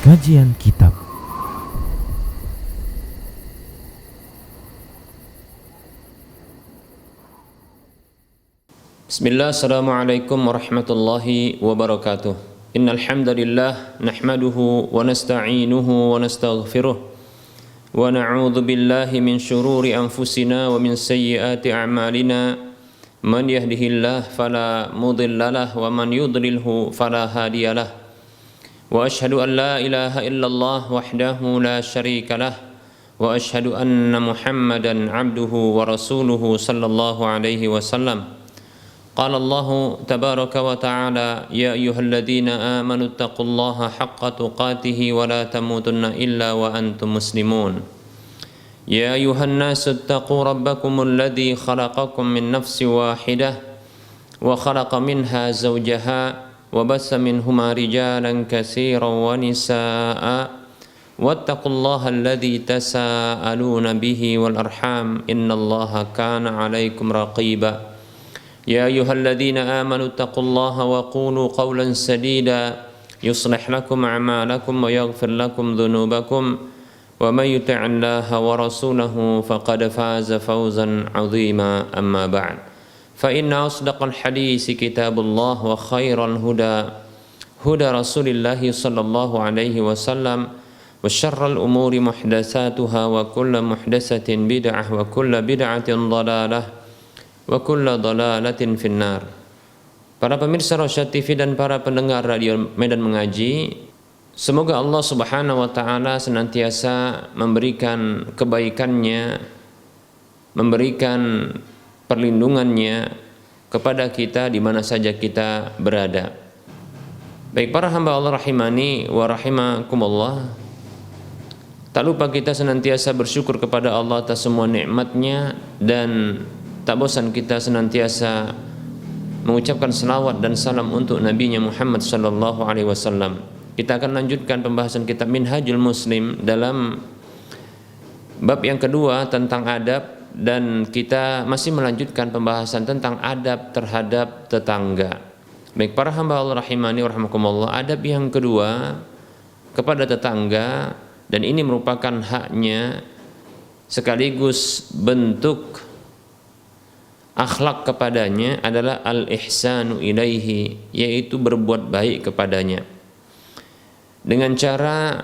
Kajian Kitab. Bismillah, assalamualaikum warahmatullahi wabarakatuh. Innal hamdalillah nahmaduhu wa nasta'inuhu wa nastaghfiruh wa na'udzu billahi min shururi anfusina wa min sayyiati a'malina. Man yahdihillahu fala mudhillalah wa man yudlilhu fala hadiyalah. Wa ashhadu an la ilaha illallah wahdahu la syarikalah wa ashhadu anna Muhammadan 'abduhu wa rasuluhu sallallahu alaihi wasallam. قال الله تبارك وتعالى يا أيها الذين آمنوا اتقوا الله حق تقاته ولا تموتن إلا وأنتم مسلمون يا أيها الناس اتقوا ربكم الذي خلقكم من نفس واحدة وخلق منها زوجها وبث منهما رجالا كثيرا ونساء واتقوا الله الذي تساءلون به والأرحام إن الله كان عليكم رقيبا يا أيها الذين آمنوا اتقوا الله وقولوا قولا سديدا يصلح لكم أعمالكم ويغفر لكم ذنوبكم ومن يطع الله ورسوله فقد فاز فوزا عظيما أما بعد فإن أصدق الحديث كتاب الله وخير الهدى هدى رسول الله صلى الله عليه وسلم وشر الأمور محدثاتها وكل محدثة بدعة وكل بدعة ضلالة wa kullu dhalalatin finnar. Para pemirsa Rosyad TV dan para pendengar radio Medan Mengaji, semoga Allah Subhanahu wa taala senantiasa memberikan kebaikannya, memberikan perlindungannya kepada kita di mana saja kita berada. Baik para hamba Allah rahimani wa rahimakumullah, tak lupa kita senantiasa bersyukur kepada Allah atas semua nikmatnya, dan tak bosan kita senantiasa mengucapkan salawat dan salam untuk Nabi-Nya Muhammad sallallahu alaihi wasallam. Kita akan lanjutkan pembahasan kitab Minhajul Muslim dalam bab yang kedua tentang adab, dan kita masih melanjutkan pembahasan tentang adab terhadap tetangga. Baik para hamba Allah rahimani wa rahimakumullah, adab yang kedua kepada tetangga, dan ini merupakan haknya sekaligus bentuk akhlak kepadanya, adalah al-ihsanu ilaihi, yaitu berbuat baik kepadanya dengan cara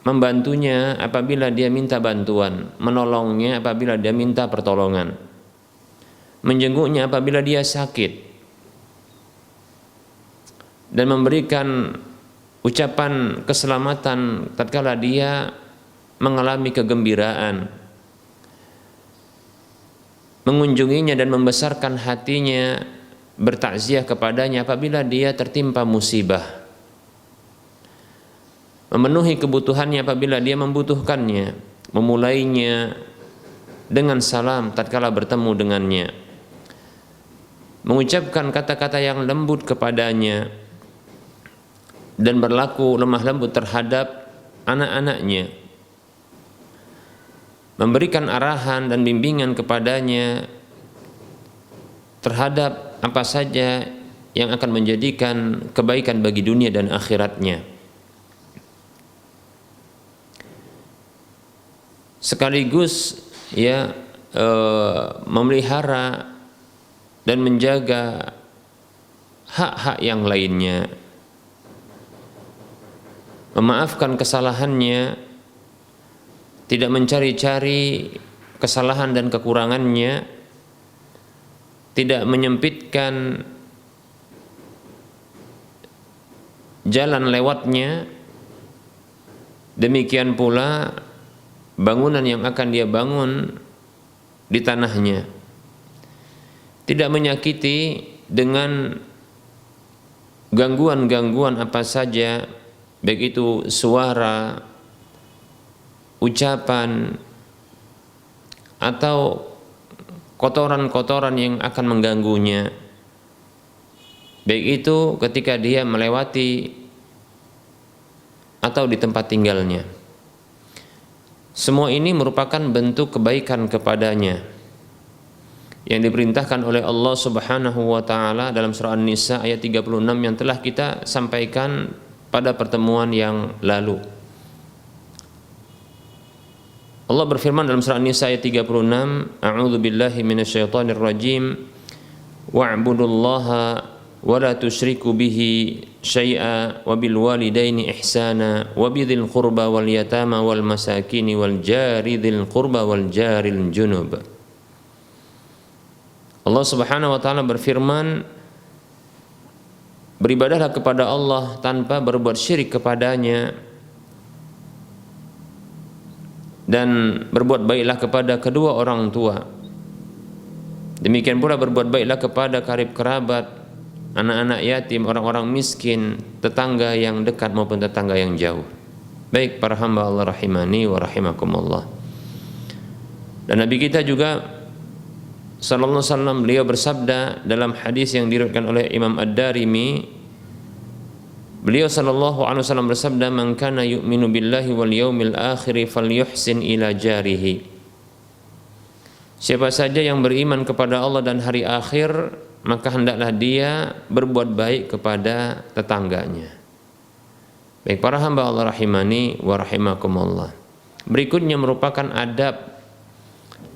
membantunya apabila dia minta bantuan, menolongnya apabila dia minta pertolongan, menjenguknya apabila dia sakit, dan memberikan ucapan keselamatan tatkala dia mengalami kegembiraan, mengunjunginya dan membesarkan hatinya, bertakziah kepadanya apabila dia tertimpa musibah, memenuhi kebutuhannya apabila dia membutuhkannya, memulainya dengan salam tatkala bertemu dengannya, mengucapkan kata-kata yang lembut kepadanya, dan berlaku lemah lembut terhadap anak-anaknya, memberikan arahan dan bimbingan kepadanya terhadap apa saja yang akan menjadikan kebaikan bagi dunia dan akhiratnya, sekaligus memelihara dan menjaga hak-hak yang lainnya, memaafkan kesalahannya, tidak mencari-cari kesalahan dan kekurangannya, tidak menyempitkan jalan lewatnya. Demikian pula bangunan yang akan dia bangun di tanahnya, tidak menyakiti dengan gangguan-gangguan apa saja, baik itu suara, ucapan, atau kotoran-kotoran yang akan mengganggunya, baik itu ketika dia melewati atau di tempat tinggalnya. Semua ini merupakan bentuk kebaikan kepadanya yang diperintahkan oleh Allah Subhanahu wa taala dalam surah An-Nisa ayat 36 yang telah kita sampaikan pada pertemuan yang lalu. Allah berfirman dalam surah An-Nisa ayat 36, A'udzu billahi minasyaitonir rajim, wa'budullaha wa la tusyriku bihi syai'a wa bil walidaini ihsana wa bidzil qurba wal yatama wal masakini wal jari dzil qurba wal jaril junub. Allah Subhanahu wa taala berfirman, beribadahlah kepada Allah tanpa berbuat syirik kepadanya, dan berbuat baiklah kepada kedua orang tua. Demikian pula berbuat baiklah kepada karib kerabat, anak-anak yatim, orang-orang miskin, tetangga yang dekat maupun tetangga yang jauh. Baik para hamba Allah rahimani wa rahimakumullah. Dan Nabi kita juga sallallahu alaihi wasallam, beliau bersabda dalam hadis yang diriwayatkan oleh Imam Ad-Darimi, beliau sallallahu alaihi wasallam bersabda, "Man kana yu'minu billahi wal yaumil akhir falyuhsin ila jarihi." Siapa saja yang beriman kepada Allah dan hari akhir, maka hendaklah dia berbuat baik kepada tetangganya. Baik para hamba Allah rahimani wa rahimakumullah. Berikutnya merupakan adab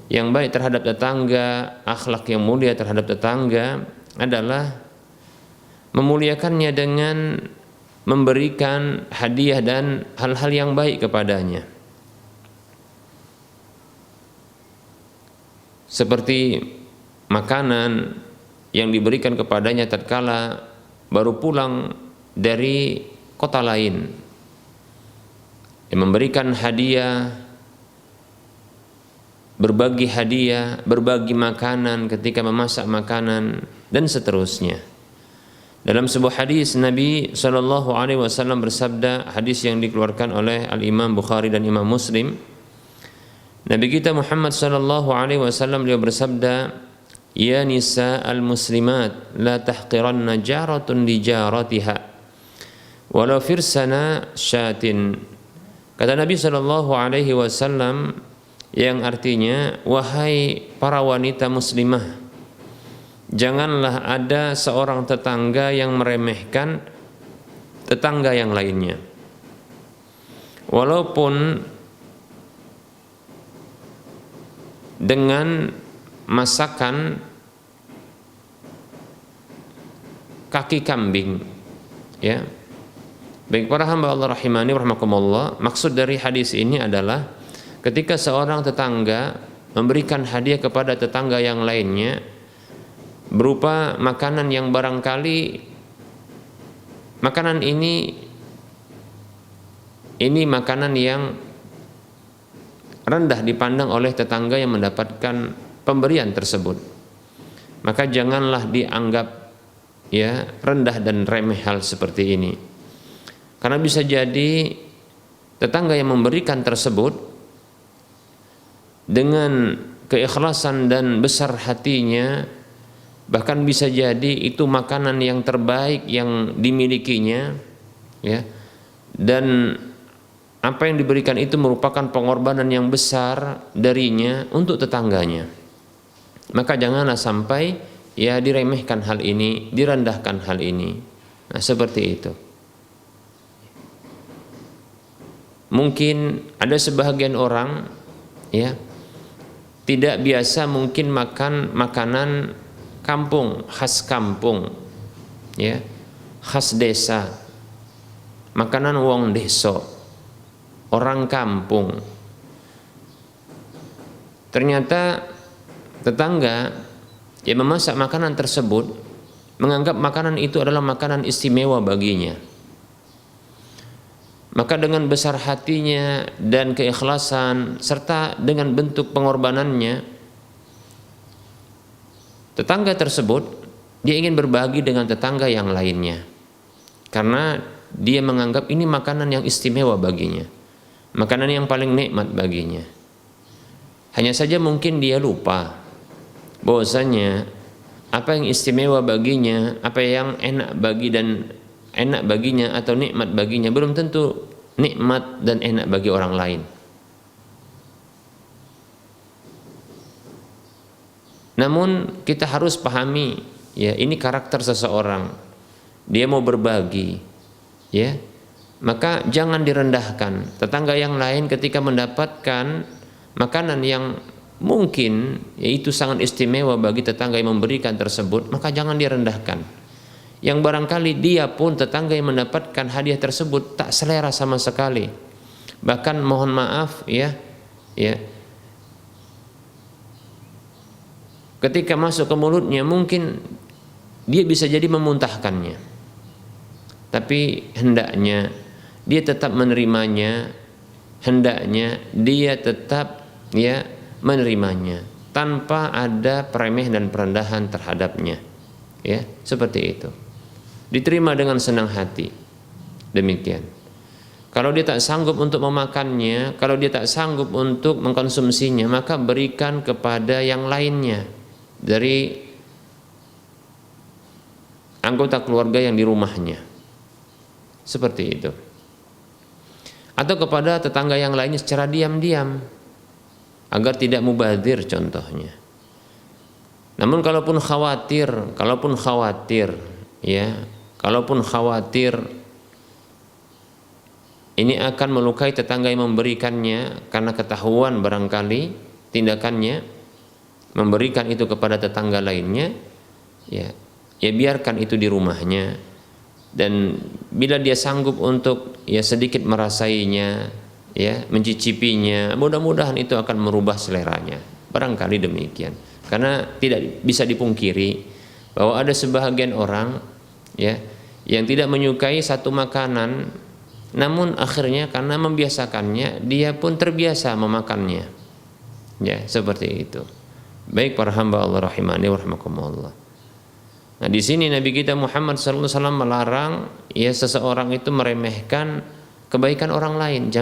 yang baik terhadap tetangga, akhlak yang mulia terhadap tetangga adalah memuliakannya dengan memberikan hadiah dan hal-hal yang baik kepadanya. Seperti makanan yang diberikan kepadanya tatkala baru pulang dari kota lain. Yang memberikan hadiah, berbagi hadiah, berbagi makanan ketika memasak makanan, dan seterusnya. Dalam sebuah hadis Nabi Shallallahu Alaihi Wasallam bersabda, hadis yang dikeluarkan oleh Al Imam Bukhari dan Imam Muslim, Nabi kita Muhammad Shallallahu Alaihi Wasallam beliau bersabda, Ya nisa al muslimat, la tahqiranna jaratun li jaratiha, walau firsana syatin. Kata Nabi Shallallahu Alaihi Wasallam, yang artinya, wahai para wanita muslimah, janganlah ada seorang tetangga yang meremehkan tetangga yang lainnya, walaupun dengan masakan kaki kambing. Ya, baik para hamba Allah rahimani rahimakumullah, maksud dari hadis ini adalah ketika seorang tetangga memberikan hadiah kepada tetangga yang lainnya berupa makanan yang barangkali makanan ini makanan yang rendah dipandang oleh tetangga yang mendapatkan pemberian tersebut, maka janganlah dianggap rendah dan remeh hal seperti ini, karena bisa jadi tetangga yang memberikan tersebut dengan keikhlasan dan besar hatinya, bahkan bisa jadi itu makanan yang terbaik yang dimilikinya, dan apa yang diberikan itu merupakan pengorbanan yang besar darinya untuk tetangganya. Maka janganlah sampai diremehkan hal ini, direndahkan hal ini. Nah, seperti itu. Mungkin ada sebahagian orang tidak biasa mungkin makan makanan kampung, khas kampung, khas desa, makanan wong deso, orang kampung. Ternyata tetangga yang memasak makanan tersebut menganggap makanan itu adalah makanan istimewa baginya. Maka dengan besar hatinya dan keikhlasan serta dengan bentuk pengorbanannya, tetangga tersebut dia ingin berbagi dengan tetangga yang lainnya, karena dia menganggap ini makanan yang istimewa baginya, makanan yang paling nikmat baginya. Hanya saja mungkin dia lupa bahwasanya apa yang istimewa baginya, apa yang enak baginya atau nikmat baginya belum tentu nikmat dan enak bagi orang lain. Namun kita harus pahami, ini karakter seseorang. Dia mau berbagi, maka jangan direndahkan. Tetangga yang lain ketika mendapatkan makanan yang mungkin yaitu sangat istimewa bagi tetangga yang memberikan tersebut, maka jangan direndahkan. Yang barangkali dia pun tetangga yang mendapatkan hadiah tersebut tak selera sama sekali. Bahkan mohon maaf ya, ketika masuk ke mulutnya mungkin dia bisa jadi memuntahkannya. Tapi hendaknya dia tetap menerimanya, hendaknya dia tetap menerimanya tanpa ada peremeh dan perendahan terhadapnya. Ya, seperti itu. Diterima dengan senang hati. Demikian. Kalau dia tak sanggup untuk memakannya, kalau dia tak sanggup untuk mengkonsumsinya, maka berikan kepada yang lainnya dari anggota keluarga yang di rumahnya. Seperti itu. Atau kepada tetangga yang lainnya secara diam-diam agar tidak mubadzir contohnya. Namun kalaupun khawatir ini akan melukai tetangga yang memberikannya karena ketahuan barangkali tindakannya memberikan itu kepada tetangga lainnya, ya biarkan itu di rumahnya. Dan bila dia sanggup untuk sedikit merasainya, mencicipinya, mudah-mudahan itu akan merubah seleranya. Barangkali demikian. Karena tidak bisa dipungkiri bahwa ada sebahagian orang yang tidak menyukai satu makanan, namun akhirnya karena membiasakannya dia pun terbiasa memakannya. Ya, seperti itu. Baik para hamba Allah rahimani wa rahimakumullah. Nah, di sini Nabi kita Muhammad sallallahu alaihi wasallam melarang seseorang itu meremehkan kebaikan orang lain.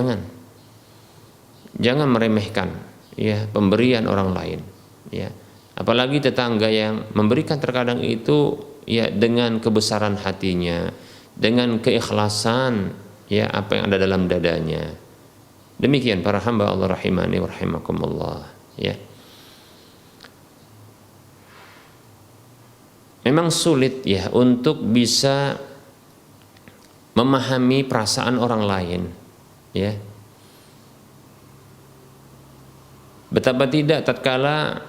Jangan meremehkan pemberian orang lain. Apalagi tetangga yang memberikan terkadang itu dengan kebesaran hatinya, dengan keikhlasan apa yang ada dalam dadanya. Demikian para hamba Allah rahimani wa rahimakumullah. Memang sulit untuk bisa memahami perasaan orang lain, Betapa tidak tatkala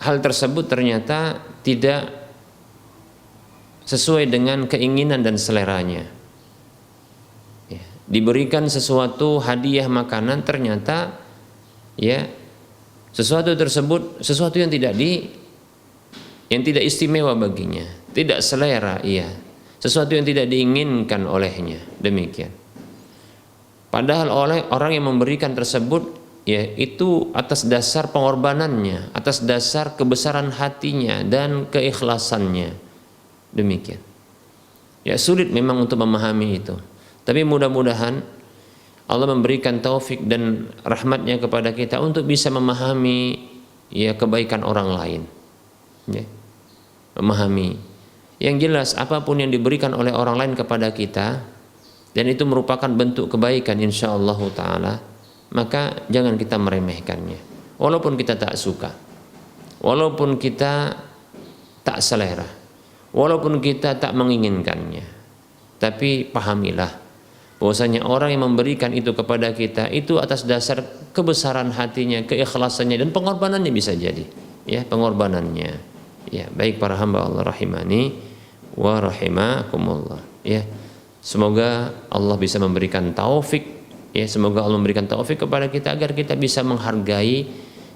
hal tersebut ternyata tidak sesuai dengan keinginan dan seleranya. Diberikan sesuatu hadiah makanan ternyata sesuatu tersebut sesuatu yang tidak istimewa baginya, tidak selera, sesuatu yang tidak diinginkan olehnya, demikian. Padahal oleh orang yang memberikan tersebut, itu atas dasar pengorbanannya, atas dasar kebesaran hatinya dan keikhlasannya, demikian. Sulit memang untuk memahami itu, tapi mudah-mudahan Allah memberikan taufik dan rahmatnya kepada kita untuk bisa memahami kebaikan orang lain. Memahami yang jelas apapun yang diberikan oleh orang lain kepada kita dan itu merupakan bentuk kebaikan insyaallah taala, maka jangan kita meremehkannya walaupun kita tak suka, walaupun kita tak selera, walaupun kita tak menginginkannya. Tapi pahamilah bahwasanya orang yang memberikan itu kepada kita itu atas dasar kebesaran hatinya, keikhlasannya dan pengorbanannya, bisa jadi pengorbanannya. Baik para hamba Allah rahimani wa rahimakumullah. Semoga Allah bisa memberikan taufik, semoga Allah memberikan taufik kepada kita agar kita bisa menghargai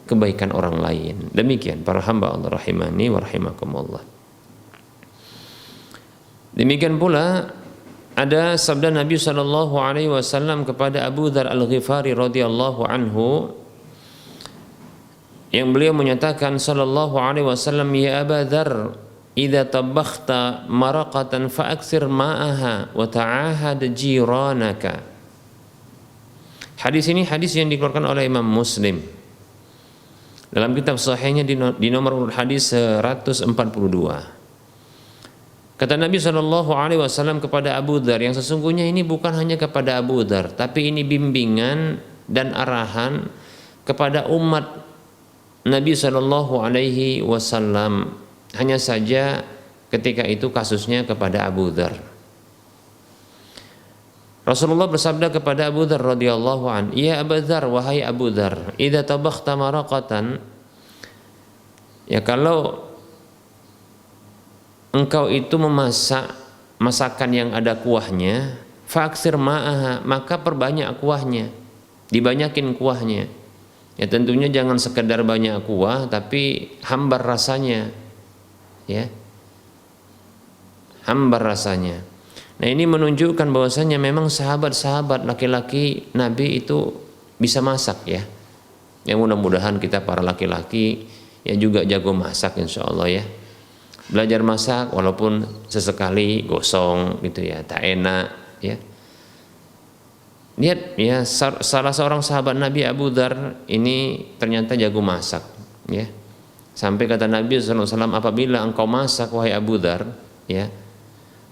kebaikan orang lain. Demikian para hamba Allah rahimani wa rahimakumullah. Demikian pula ada sabda Nabi sallallahu alaihi wasallam kepada Abu Dzar Al-Ghifari radhiyallahu anhu, yang beliau menyatakan sallallahu alaihi wasallam, ya Aba Dzar, idza tabakhta maraqatan fa'aksir ma'aha wa ta'ahad jiranaka. Hadis ini hadis yang dikeluarkan oleh Imam Muslim dalam kitab sahihnya di nomor hadis 142. Kata Nabi sallallahu alaihi wasallam kepada Abu Dzar, yang sesungguhnya ini bukan hanya kepada Abu Dzar, tapi ini bimbingan dan arahan kepada umat Nabi sallallahu alaihi wasallam. Hanya saja ketika itu kasusnya kepada Abu Dzar. Rasulullah bersabda kepada Abu Dzar radhiyallahu an, "Ya Abu Dzar, wahai Abu Dzar, idza tabakhta maraqatan," ya kalau engkau itu memasak masakan yang ada kuahnya, fa'aksir ma'aha, maka perbanyak kuahnya, dibanyakin kuahnya. Ya tentunya jangan sekedar banyak kuah tapi hambar rasanya, ya, hambar rasanya. Nah ini menunjukkan bahwasanya memang sahabat-sahabat laki-laki Nabi itu bisa masak ya. Yang mudah-mudahan kita para laki-laki ya juga jago masak insya Allah ya. Belajar masak walaupun sesekali gosong gitu ya, tak enak ya. Lihat ya, salah seorang sahabat Nabi Abu Dzar ini ternyata jago masak ya. Sampai kata Nabi SAW, apabila engkau masak wahai Abu Dzar ya,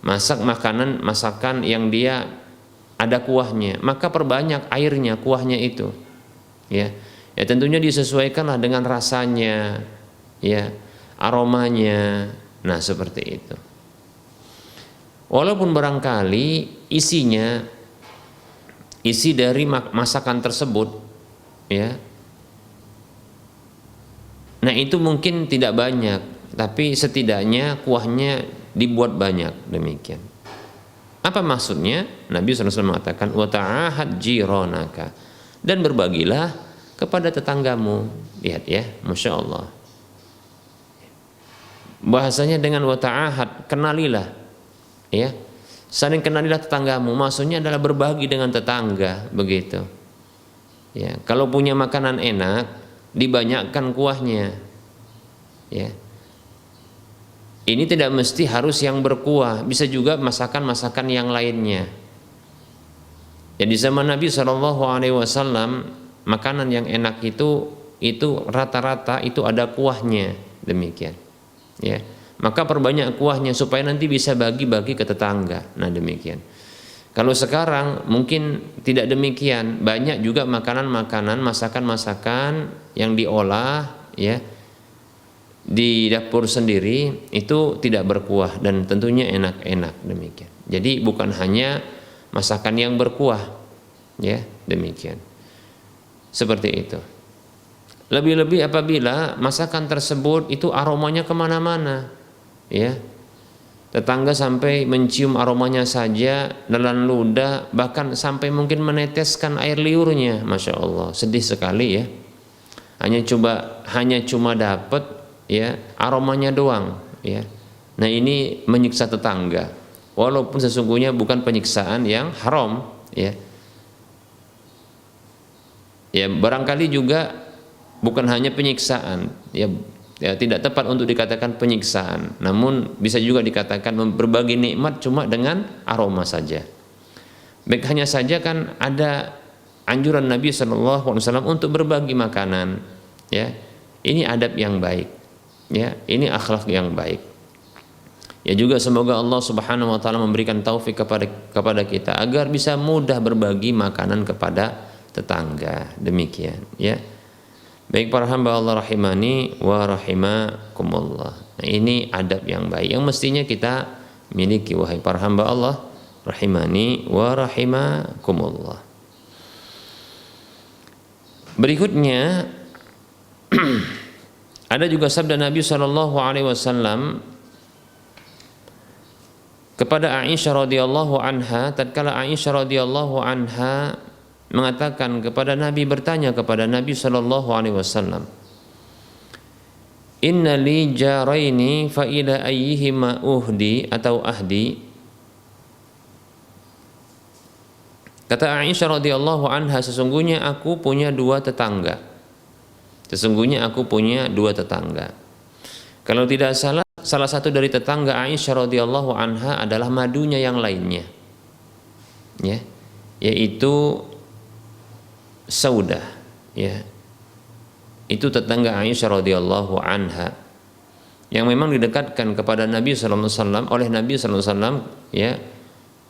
masak masakan yang dia ada kuahnya, maka perbanyak airnya, kuahnya itu ya. Ya tentunya disesuaikanlah dengan rasanya ya, aromanya. Nah seperti itu. Walaupun barangkali isi dari masakan tersebut ya, nah itu mungkin tidak banyak, tapi setidaknya kuahnya dibuat banyak, demikian. Apa maksudnya? Nabi SAW mengatakan wa ta'ahad jiranaka, dan berbagilah kepada tetanggamu. Lihat ya, Masya Allah, bahasanya dengan wa ta'ahad, kenalilah ya, saling kenalilah tetanggamu, maksudnya adalah berbagi dengan tetangga, begitu ya. Kalau punya makanan enak, dibanyakkan kuahnya ya. Ini tidak mesti harus yang berkuah, bisa juga masakan-masakan yang lainnya ya. Di zaman Nabi SAW makanan yang enak itu rata-rata itu ada kuahnya, demikian ya. Maka perbanyak kuahnya supaya nanti bisa bagi-bagi ke tetangga. Nah demikian. Kalau sekarang mungkin tidak demikian, banyak juga makanan-makanan, masakan-masakan yang diolah ya di dapur sendiri itu tidak berkuah dan tentunya enak-enak, demikian. Jadi bukan hanya masakan yang berkuah ya, demikian. Seperti itu. Lebih-lebih apabila masakan tersebut itu aromanya kemana-mana ya, tetangga sampai mencium aromanya saja nelan ludah, bahkan sampai mungkin meneteskan air liurnya. Masya Allah, sedih sekali ya. Hanya cuma dapat ya aromanya doang ya. Nah ini menyiksa tetangga, walaupun sesungguhnya bukan penyiksaan yang haram ya. Ya barangkali juga bukan hanya penyiksaan ya, tidak tepat untuk dikatakan penyiksaan, namun bisa juga dikatakan berbagi nikmat cuma dengan aroma saja. Baik, hanya saja kan ada anjuran Nabi SAW untuk berbagi makanan ya. Ini adab yang baik ya, ini akhlak yang baik ya. Juga semoga Allah Subhanahu wa taala memberikan taufik kepada kita agar bisa mudah berbagi makanan kepada tetangga, demikian ya. Baik para hamba Allah rahimani wa rahimakumullah. Nah, ini adab yang baik yang mestinya kita miliki wahai para hamba Allah rahimani wa rahimakumullah. Berikutnya ada juga sabda Nabi SAW kepada Aisyah radhiyallahu anha, tatkala Aisyah radhiyallahu anha mengatakan kepada Nabi, bertanya kepada Nabi SAW, inna li jaraini fa ila ayyihima uhdi atau ahdi. Kata Aisyah radhiyallahu anha, sesungguhnya aku punya dua tetangga. Kalau tidak salah satu dari tetangga Aisyah radhiyallahu anha adalah madunya yang lainnya ya, yaitu Saudah ya. Itu tetangga Aisyah radhiyallahu anha yang memang didekatkan kepada Nabi sallallahu alaihi wasallam oleh Nabi sallallahu alaihi wasallam ya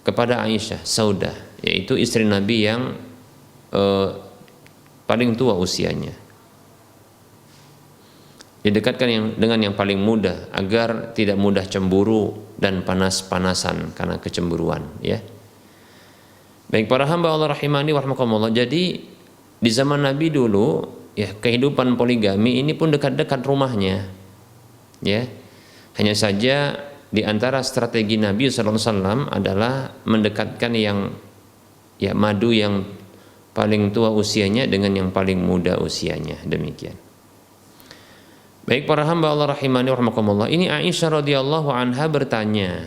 kepada Aisyah. Saudah yaitu istri Nabi yang paling tua usianya, didekatkan dengan yang paling muda agar tidak mudah cemburu dan panas-panasan karena kecemburuan ya. Baik para hamba Allah rahimani warahmatullah. Jadi di zaman Nabi dulu ya kehidupan poligami ini pun dekat-dekat rumahnya. Ya. Hanya saja di antara strategi Nabi sallallahu alaihi wasallam adalah mendekatkan yang ya madu yang paling tua usianya dengan yang paling muda usianya, demikian. Baik para hamba Allah rahimani warahmatullah. Ini Aisyah radhiyallahu anha bertanya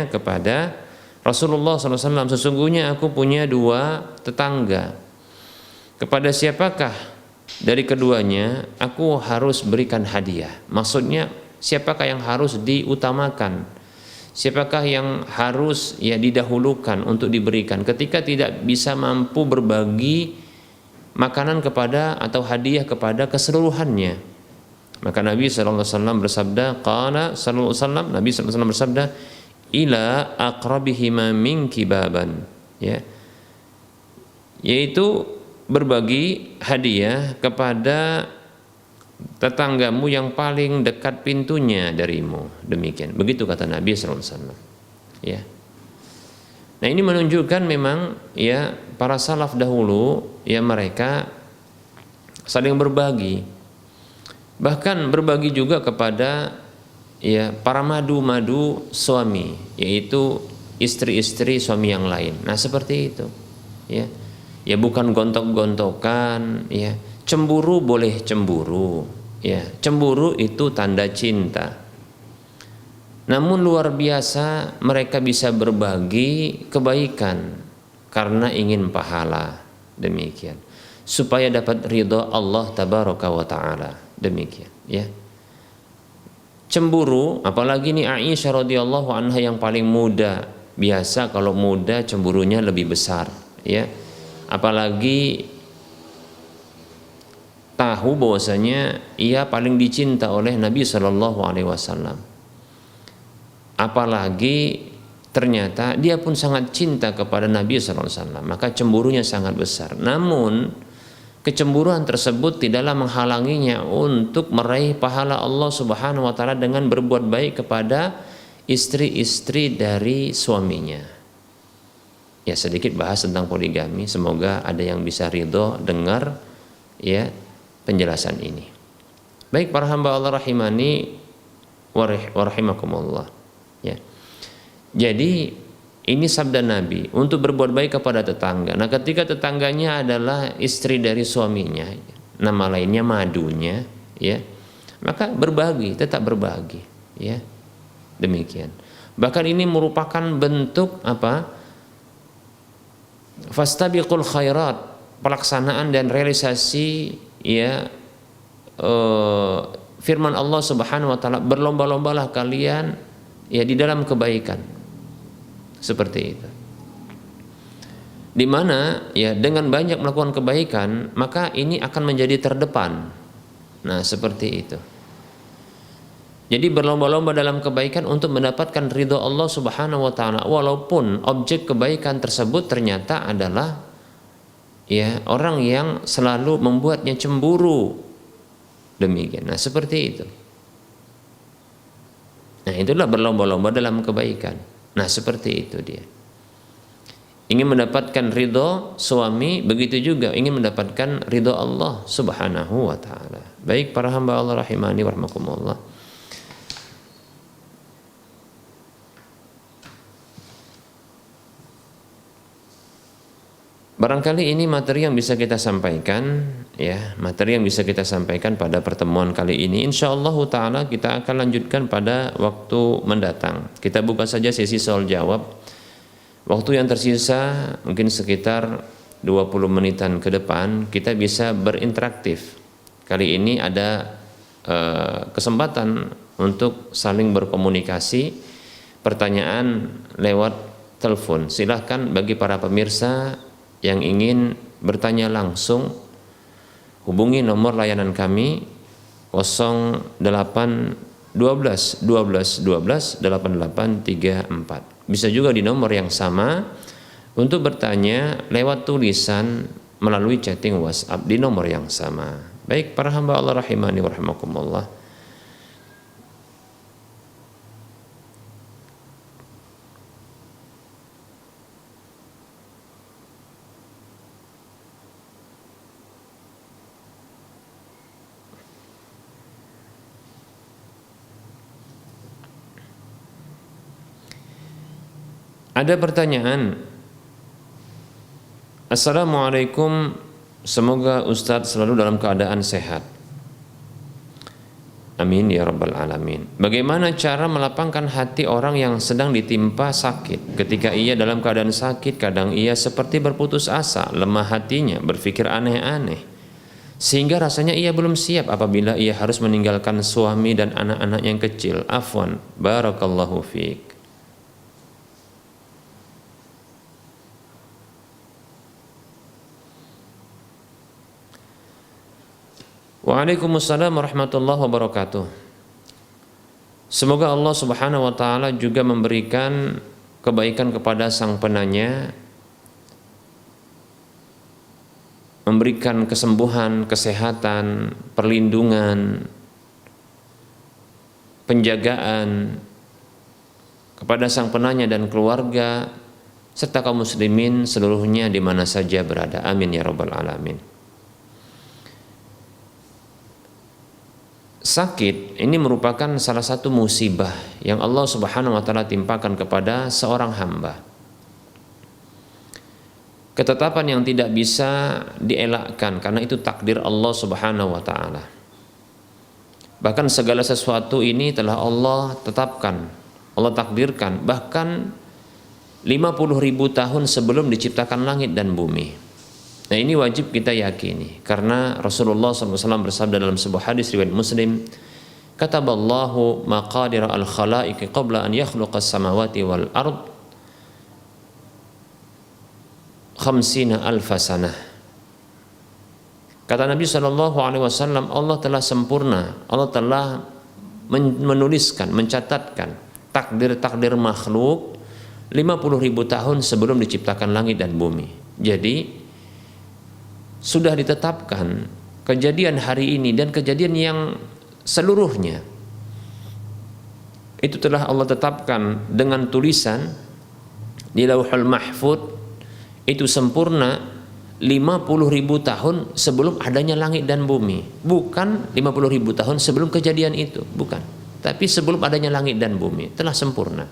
kepada Rasulullah SAW, sesungguhnya aku punya dua tetangga. Kepada siapakah dari keduanya aku harus berikan hadiah? Maksudnya siapakah yang harus diutamakan? Siapakah yang harus ya didahulukan untuk diberikan ketika tidak bisa mampu berbagi makanan kepada atau hadiah kepada keseluruhannya? Maka Nabi SAW bersabda, qala sallallahu alaihi wasallam, Nabi SAW bersabda, ila aqrabihima minki baban, ya, yaitu berbagi hadiah kepada tetanggamu yang paling dekat pintunya darimu, demikian. Begitu kata Nabi sallallahu alaihi wasallam, ya. Nah, ini menunjukkan memang ya para salaf dahulu ya mereka saling berbagi, bahkan berbagi juga kepada ya para madu-madu suami, yaitu istri-istri suami yang lain. Nah, seperti itu. Ya. Ya bukan gontok-gontokan, ya. Cemburu boleh cemburu, ya. Cemburu itu tanda cinta. Namun luar biasa mereka bisa berbagi kebaikan karena ingin pahala, demikian. Supaya dapat ridha Allah tabaraka wa taala, demikian, ya. Cemburu, apalagi nih Aisyah radhiyallahu anha yang paling muda. Biasa kalau muda cemburunya lebih besar, ya. Apalagi tahu bahwasanya ia paling dicinta oleh Nabi Shallallahu alaihi wasallam. Apalagi ternyata dia pun sangat cinta kepada Nabi Shallallahu alaihi wasallam, maka cemburunya sangat besar. Namun kecemburuan tersebut tidaklah menghalanginya untuk meraih pahala Allah Subhanahu wa taala dengan berbuat baik kepada istri-istri dari suaminya. Ya, sedikit bahas tentang poligami, semoga ada yang bisa ridho dengar ya penjelasan ini. Baik para hamba Allah rahimani wa rahimakumullah. Ya. Jadi ini sabda Nabi untuk berbuat baik kepada tetangga. Nah, ketika tetangganya adalah istri dari suaminya, nama lainnya madunya, ya, maka berbagi, tetap berbagi, ya, demikian. Bahkan ini merupakan bentuk apa? Fastabiqul khairat, pelaksanaan dan realisasi, ya, firman Allah Subhanahu wa taala, berlomba-lombalah kalian, ya, di dalam kebaikan. Seperti itu. Di mana ya dengan banyak melakukan kebaikan maka ini akan menjadi terdepan. Nah, seperti itu. Jadi berlomba-lomba dalam kebaikan untuk mendapatkan ridho Allah Subhanahu wa taala, walaupun objek kebaikan tersebut ternyata adalah ya orang yang selalu membuatnya cemburu. Demikian. Nah, seperti itu. Nah, itulah berlomba-lomba dalam kebaikan. Nah, seperti itu dia. Ingin mendapatkan ridho suami, begitu juga ingin mendapatkan ridho Allah Subhanahu wa taala. Baik para hamba Allah rahimani wa rahmakumullah. Barangkali ini materi yang bisa kita sampaikan, ya, materi yang bisa kita sampaikan pada pertemuan kali ini. Insyaallah taala kita akan lanjutkan pada waktu mendatang. Kita buka saja sesi soal jawab. Waktu yang tersisa mungkin sekitar 20 menitan ke depan kita bisa berinteraktif. Kali ini ada kesempatan untuk saling berkomunikasi, pertanyaan lewat telepon. Silahkan bagi para pemirsa yang ingin bertanya langsung, hubungi nomor layanan kami 08 12 12 12 8834. Bisa juga di nomor yang sama untuk bertanya lewat tulisan melalui chatting WhatsApp di nomor yang sama. Baik para hamba Allah rahimani wa rahimakumullah. Ada pertanyaan. Assalamualaikum, semoga Ustadz selalu dalam keadaan sehat. Amin ya rabbal alamin. Bagaimana cara melapangkan hati orang yang sedang ditimpa sakit? Ketika ia dalam keadaan sakit, kadang ia seperti berputus asa, lemah hatinya, berpikir aneh-aneh, sehingga rasanya ia belum siap apabila ia harus meninggalkan suami dan anak-anak yang kecil. Afwan, barakallahu fiik. Waalaikumsalam warahmatullahi wabarakatuh. Semoga Allah Subhanahu wa taala juga memberikan kebaikan kepada sang penanya, memberikan kesembuhan, kesehatan, perlindungan, penjagaan kepada sang penanya dan keluarga serta kaum muslimin seluruhnya di mana saja berada. Amin ya rabbal alamin. Sakit ini merupakan salah satu musibah yang Allah Subhanahu wa taala timpakan kepada seorang hamba. Ketetapan yang tidak bisa dielakkan karena itu takdir Allah Subhanahu wa taala. Bahkan segala sesuatu ini telah Allah tetapkan, Allah takdirkan bahkan 50.000 tahun sebelum diciptakan langit dan bumi. Nah, ini wajib kita yakini karena Rasulullah SAW bersabda dalam sebuah hadis riwayat Muslim, kataballahu maqadir al-khalaiqi qabla an yakhluqa as-samawati wal ard 50,000 sanah. Kata Nabi SAW, Allah telah sempurna, Allah telah menuliskan, mencatatkan takdir-takdir makhluk 50.000 tahun sebelum diciptakan langit dan bumi. Jadi sudah ditetapkan kejadian hari ini dan kejadian yang seluruhnya itu telah Allah tetapkan dengan tulisan di Lauhul Mahfuz, itu sempurna 50.000 tahun sebelum adanya langit dan bumi. Bukan 50.000 tahun sebelum kejadian itu, bukan, tapi sebelum adanya langit dan bumi telah sempurna.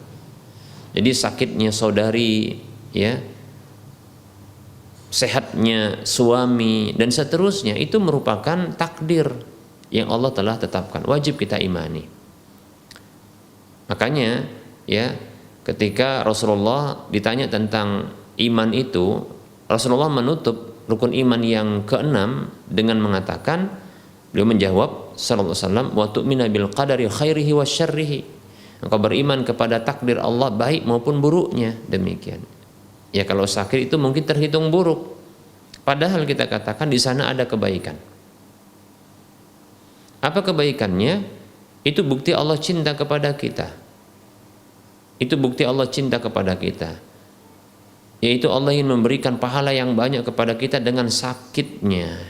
Jadi sakitnya saudari, ya, sehatnya suami dan seterusnya itu merupakan takdir yang Allah telah tetapkan, wajib kita imani. Makanya ya, ketika Rasulullah ditanya tentang iman itu, Rasulullah menutup rukun iman yang keenam dengan mengatakan, beliau menjawab sallallahu alaihi wasallam, wa tu'mina bil qadari khairihi wa syarrihi. Engkau beriman kepada takdir Allah baik maupun buruknya, demikian. Ya, kalau sakit itu mungkin terhitung buruk, padahal kita katakan di sana ada kebaikan. Apa kebaikannya? Itu bukti Allah cinta kepada kita. Itu bukti Allah cinta kepada kita. Yaitu Allah ingin memberikan pahala yang banyak kepada kita dengan sakitnya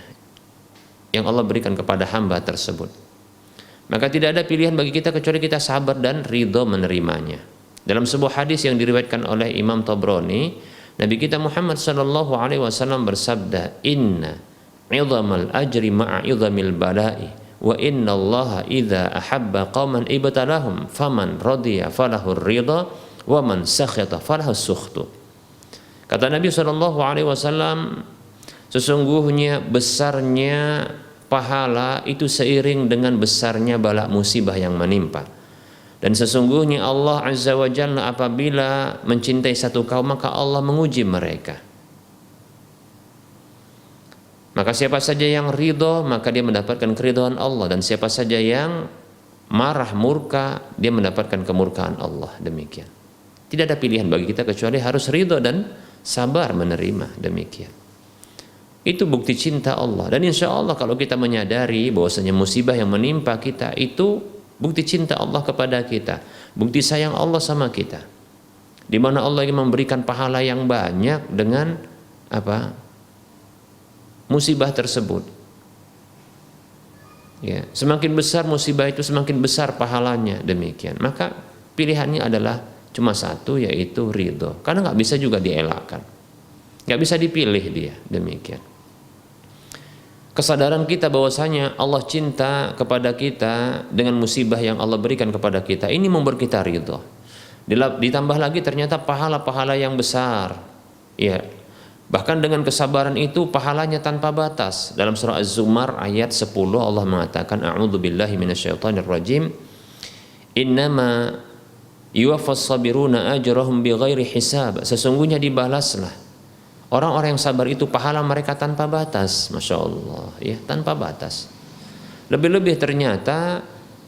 yang Allah berikan kepada hamba tersebut. Maka tidak ada pilihan bagi kita kecuali kita sabar dan ridho menerimanya. Dalam sebuah hadis yang diriwayatkan oleh Imam Tabrani, Nabi kita Muhammad sallallahu alaihi wasallam bersabda, "Inna 'idhamal ajri ma'a 'idhamil bala'i wa inna Allah idza ahabba qauman ibtalahum faman radiya falahu ridha wa man sakhata falahu sukhtu." Kata Nabi sallallahu alaihi wasallam, sesungguhnya besarnya pahala itu seiring dengan besarnya bala musibah yang menimpa. Dan sesungguhnya Allah Azza wa Jalla apabila mencintai satu kaum maka Allah menguji mereka. Maka siapa saja yang ridho maka dia mendapatkan keridhaan Allah, dan siapa saja yang marah murka dia mendapatkan kemurkaan Allah. Demikian. Tidak ada pilihan bagi kita kecuali harus ridho dan sabar menerima. Demikian. Itu bukti cinta Allah, dan insya Allah kalau kita menyadari bahwasanya musibah yang menimpa kita itu bukti cinta Allah kepada kita, bukti sayang Allah sama kita, di mana Allah ingin memberikan pahala yang banyak dengan apa? Musibah tersebut. Ya, semakin besar musibah itu semakin besar pahalanya, demikian. Maka pilihannya adalah cuma satu, yaitu ridho, karena nggak bisa juga dielakkan, nggak bisa dipilih dia, demikian. Kesadaran kita bahwasanya Allah cinta kepada kita dengan musibah yang Allah berikan kepada kita, ini membuat kita ridho. Ditambah lagi ternyata pahala-pahala yang besar. Ya. Bahkan dengan kesabaran itu pahalanya tanpa batas. Dalam surah Az-Zumar ayat 10 Allah mengatakan a'udzubillahi minasyaitonir rajim. Innama yuwaffas sabiruna ajrahum bighairi hisab. Sesungguhnya dibalaslah orang-orang yang sabar itu pahala mereka tanpa batas. Masya Allah, ya, tanpa batas. Lebih-lebih ternyata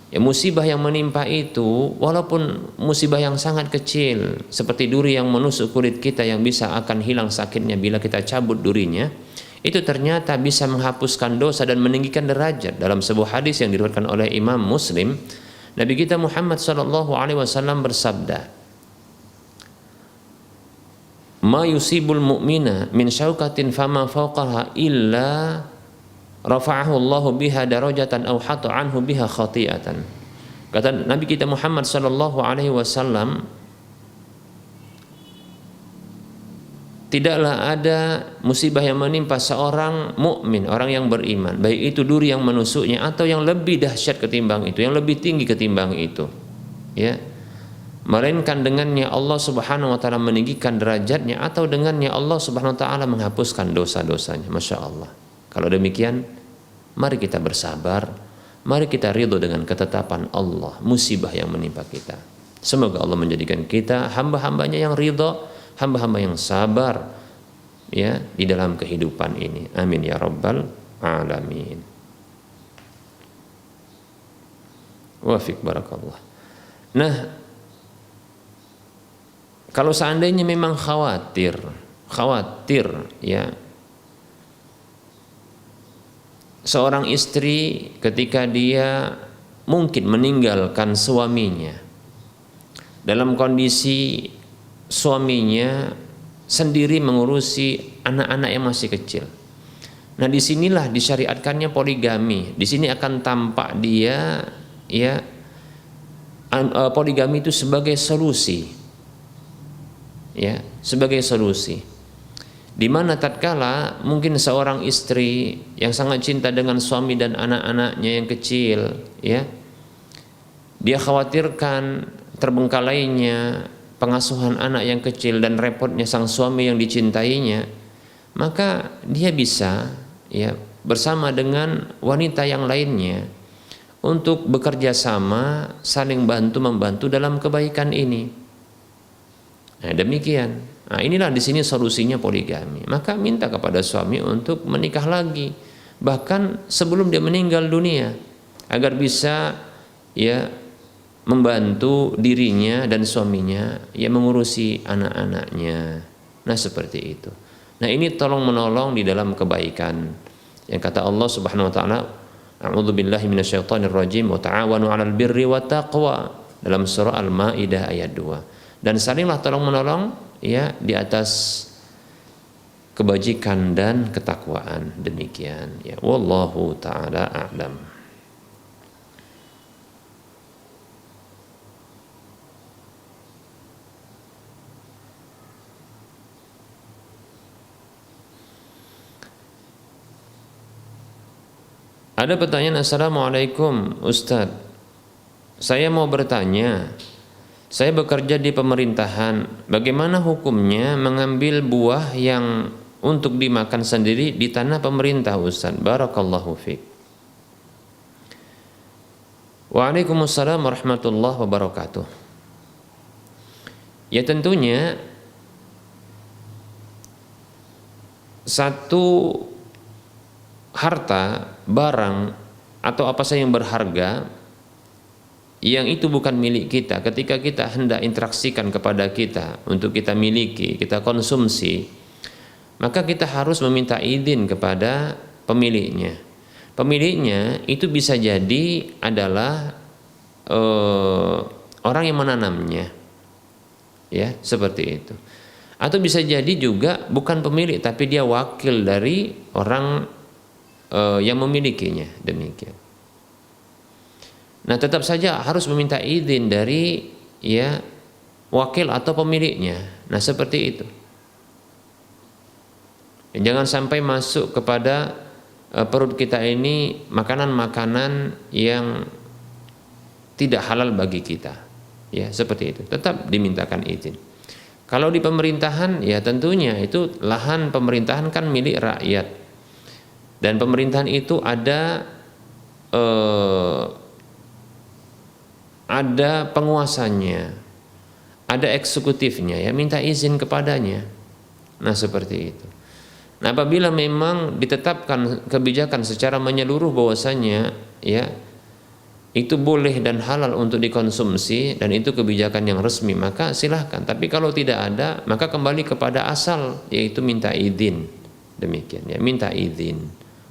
ya, musibah yang menimpa itu walaupun musibah yang sangat kecil seperti duri yang menusuk kulit kita yang bisa akan hilang sakitnya bila kita cabut durinya, itu ternyata bisa menghapuskan dosa dan meninggikan derajat. Dalam sebuah hadis yang diriwayatkan oleh Imam Muslim, Nabi kita Muhammad SAW bersabda, "Ma yusibul mu'mina min syaukatin fama fawqaha illa rafa'ahu Allahu biha darajatan aw hatta anhu biha khati'atan." Kata Nabi kita Muhammad SAW, tidaklah ada musibah yang menimpa seorang mukmin, orang yang beriman, baik itu duri yang menusuknya atau yang lebih dahsyat ketimbang itu, yang lebih tinggi ketimbang itu, ya, melainkan dengannya Allah Subhanahu wa taala meninggikan derajatnya atau dengannya Allah Subhanahu wa taala menghapuskan dosa-dosanya. Masya Allah. Kalau demikian, mari kita bersabar, mari kita ridho dengan ketetapan Allah, musibah yang menimpa kita. Semoga Allah menjadikan kita hamba-hambanya yang ridho, hamba-hamba yang sabar, ya, di dalam kehidupan ini. Amin ya rabbal alamin. Wafik barakallah. Nah, kalau seandainya memang khawatir, ya, seorang istri ketika dia mungkin meninggalkan suaminya dalam kondisi suaminya sendiri mengurusi anak-anak yang masih kecil. Nah, disinilah disyariatkannya poligami. Di sini akan tampak dia, ya, poligami itu sebagai solusi, ya, sebagai solusi. Di mana tatkala mungkin seorang istri yang sangat cinta dengan suami dan anak-anaknya yang kecil, ya, dia khawatirkan terbengkalainya pengasuhan anak yang kecil dan repotnya sang suami yang dicintainya, maka dia bisa, ya, bersama dengan wanita yang lainnya untuk bekerja sama, saling bantu-membantu dalam kebaikan ini. Nah, demikian. Nah, inilah di sini solusinya poligami. Maka minta kepada suami untuk menikah lagi, bahkan sebelum dia meninggal dunia, agar bisa, ya, membantu dirinya dan suaminya, ya, mengurusi anak-anaknya. Nah, seperti itu. Nah, ini tolong menolong di dalam kebaikan. Yang kata Allah Subhanahu wa taala, "A'udzubillahi minasyaitonir rajim wa ta'awanu 'alal birri wat taqwa." Dalam surah Al-Maidah ayat 2. Dan salinglah tolong menolong, ya, di atas kebajikan dan ketakwaan. Demikian, ya, wallahu taala a'lam. Ada pertanyaan, Assalamualaikum Ustadz, saya mau bertanya, saya bekerja di pemerintahan, bagaimana hukumnya mengambil buah yang untuk dimakan sendiri di tanah pemerintah Ustadz? Barakallahu fiik. Waalaikumsalam warahmatullahi wabarakatuh. Ya, tentunya satu harta, barang, atau apa saja yang berharga yang itu bukan milik kita, ketika kita hendak interaksikan kepada kita untuk kita miliki, kita konsumsi, maka kita harus meminta izin kepada pemiliknya. Pemiliknya itu bisa jadi adalah orang yang menanamnya, ya, seperti itu. Atau bisa jadi juga bukan pemilik, tapi dia wakil dari orang yang memilikinya. Demikian. Nah, tetap saja harus meminta izin dari, ya, wakil atau pemiliknya. Nah, seperti itu. Jangan sampai masuk kepada perut kita ini makanan-makanan yang tidak halal bagi kita. Ya, seperti itu. Tetap dimintakan izin. Kalau di pemerintahan, ya tentunya itu lahan pemerintahan kan milik rakyat. Dan pemerintahan itu ada penguasanya, ada eksekutifnya, ya minta izin kepadanya. Nah, seperti itu. Nah, apabila memang ditetapkan kebijakan secara menyeluruh bahwasanya ya itu boleh dan halal untuk dikonsumsi dan itu kebijakan yang resmi, maka silahkan. Tapi kalau tidak ada, maka kembali kepada asal, yaitu minta izin. Demikian ya, minta izin.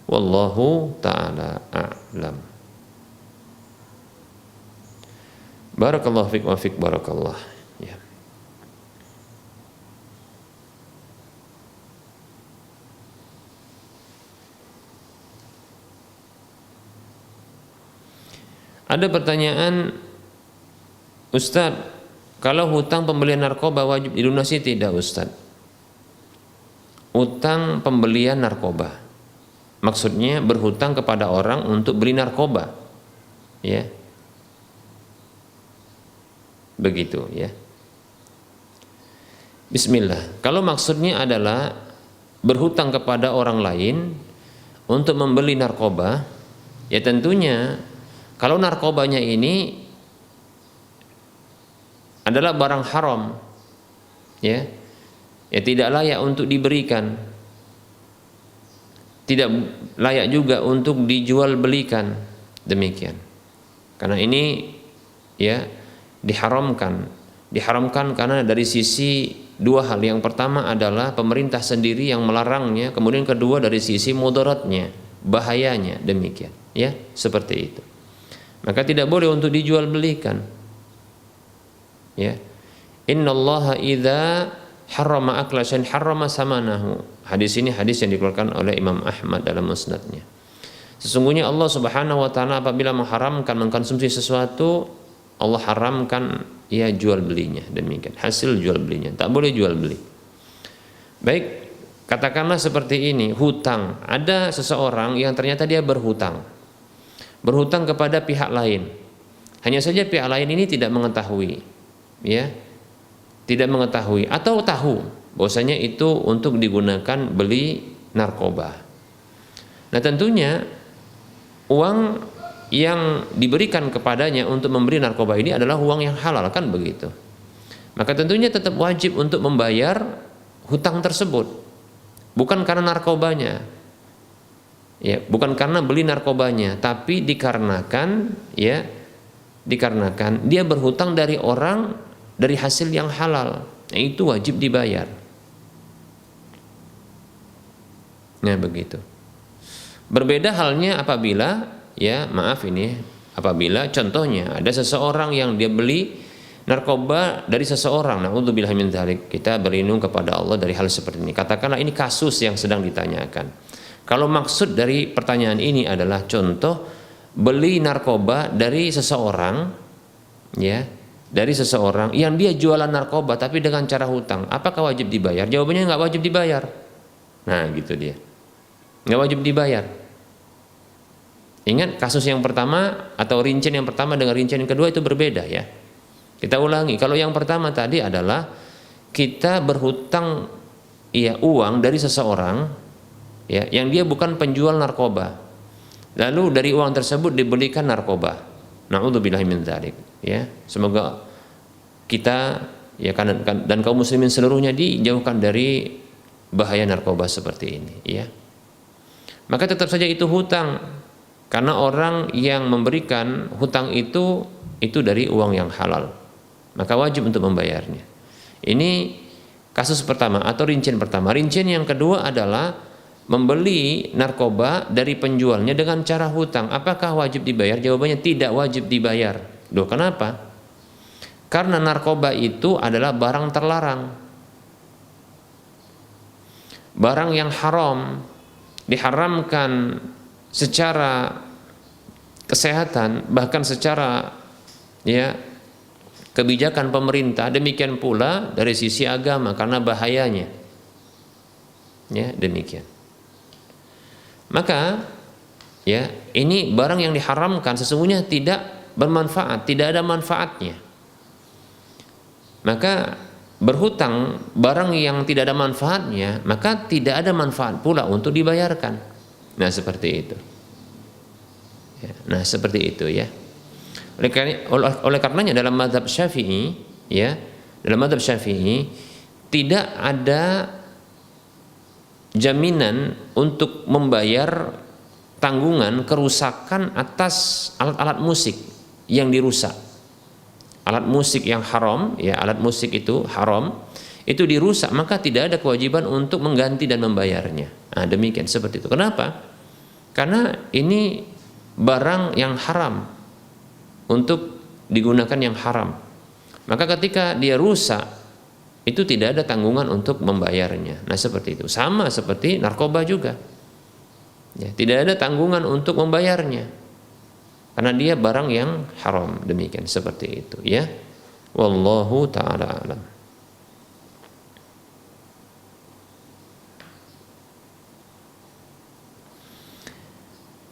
Wallahu ta'ala a'lam. Barakallahu fiik wa fiik barakallah. Ya. Ada pertanyaan, Ustadz, kalau hutang pembelian narkoba wajib dilunasi tidak, Ustadz? Hutang pembelian narkoba, maksudnya berhutang kepada orang untuk beli narkoba, ya, begitu ya. Bismillah. Kalau maksudnya adalah berhutang kepada orang lain untuk membeli narkoba, ya tentunya kalau narkobanya ini adalah barang haram, ya tidak layak untuk diberikan, tidak layak juga untuk dijual belikan, demikian. Karena ini ya diharamkan karena dari sisi dua hal. Yang pertama adalah pemerintah sendiri yang melarangnya, kemudian kedua dari sisi mudaratnya, bahayanya, demikian ya, seperti itu. Maka tidak boleh untuk dijual belikan. Ya. Innallaha idza harrama akla syai'in harrama samanahu. Hadis ini hadis yang dikeluarkan oleh Imam Ahmad dalam musnadnya. Sesungguhnya Allah Subhanahu wa taala apabila mengharamkan mengkonsumsi sesuatu, Allah haramkan ya jual belinya, demikian. Hasil jual belinya, tak boleh jual beli. Baik, katakanlah seperti ini, hutang. Ada seseorang yang ternyata dia berhutang kepada pihak lain. Hanya saja pihak lain ini tidak mengetahui, ya, tidak mengetahui atau tahu bahwasanya itu untuk digunakan beli narkoba. Nah, tentunya uang yang diberikan kepadanya untuk membeli narkoba ini adalah uang yang halal, kan begitu. Maka tentunya tetap wajib untuk membayar hutang tersebut, bukan karena narkobanya. Ya, bukan karena beli narkobanya, tapi dikarenakan dia berhutang dari orang dari hasil yang halal. Nah, itu wajib dibayar. Nah, begitu. Berbeda halnya apabila apabila contohnya ada seseorang yang dia beli narkoba dari seseorang. Na'udzubillah min dzalik. Kita berlindung kepada Allah dari hal seperti ini. Katakanlah ini kasus yang sedang ditanyakan. Kalau maksud dari pertanyaan ini adalah contoh beli narkoba dari seseorang, ya, dari seseorang yang dia jualan narkoba tapi dengan cara hutang, apakah wajib dibayar? Jawabannya nggak wajib dibayar. Nah, gitu dia, nggak wajib dibayar. Ingat kasus yang pertama atau rincian yang pertama dengan rincian yang kedua itu berbeda ya. Kita ulangi, kalau yang pertama tadi adalah kita berhutang uang dari seseorang, ya, yang dia bukan penjual narkoba. Lalu dari uang tersebut dibelikan narkoba. Na'udzubillahi min dzalik, ya. Semoga kita dan kaum muslimin seluruhnya dijauhkan dari bahaya narkoba seperti ini, ya. Maka tetap saja itu hutang karena orang yang memberikan hutang itu dari uang yang halal. Maka wajib untuk membayarnya. Ini kasus pertama atau rincian pertama. Rincian yang kedua adalah membeli narkoba dari penjualnya dengan cara hutang. Apakah wajib dibayar? Jawabannya tidak wajib dibayar. Loh, kenapa? Karena narkoba itu adalah barang terlarang, barang yang haram, diharamkan secara kesehatan, bahkan secara kebijakan pemerintah. Demikian pula dari sisi agama karena bahayanya. Ya, demikian. Maka ini barang yang diharamkan sesungguhnya tidak bermanfaat, tidak ada manfaatnya. maka berhutang barang yang tidak ada manfaatnya, maka tidak ada manfaat pula untuk dibayarkan. Nah, seperti itu. Ya, nah, seperti itu ya. Oleh karenanya dalam mazhab Syafi'i, ya, dalam mazhab Syafi'i tidak ada jaminan untuk membayar tanggungan kerusakan atas alat-alat musik yang dirusak. Alat musik yang haram, ya, alat musik itu haram, itu dirusak, maka tidak ada kewajiban untuk mengganti dan membayarnya. Nah, demikian, seperti itu. Kenapa? Karena ini barang yang haram untuk digunakan yang haram. Maka ketika dia rusak, itu tidak ada tanggungan untuk membayarnya. Nah, seperti itu. Sama seperti narkoba juga. Ya, tidak ada tanggungan untuk membayarnya. Karena dia barang yang haram. Demikian, seperti itu ya. Wallahu ta'ala alam.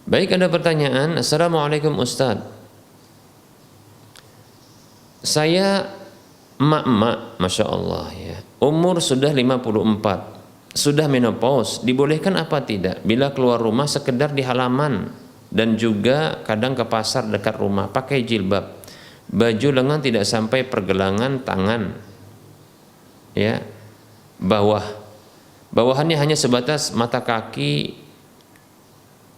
Baik, ada pertanyaan. Assalamualaikum Ustaz. Saya emak-emak, Masya Allah ya, umur sudah 54, sudah menopause, dibolehkan apa tidak bila keluar rumah sekedar di halaman dan juga kadang ke pasar dekat rumah pakai jilbab, baju lengan tidak sampai pergelangan tangan, ya, bawahannya hanya sebatas mata kaki,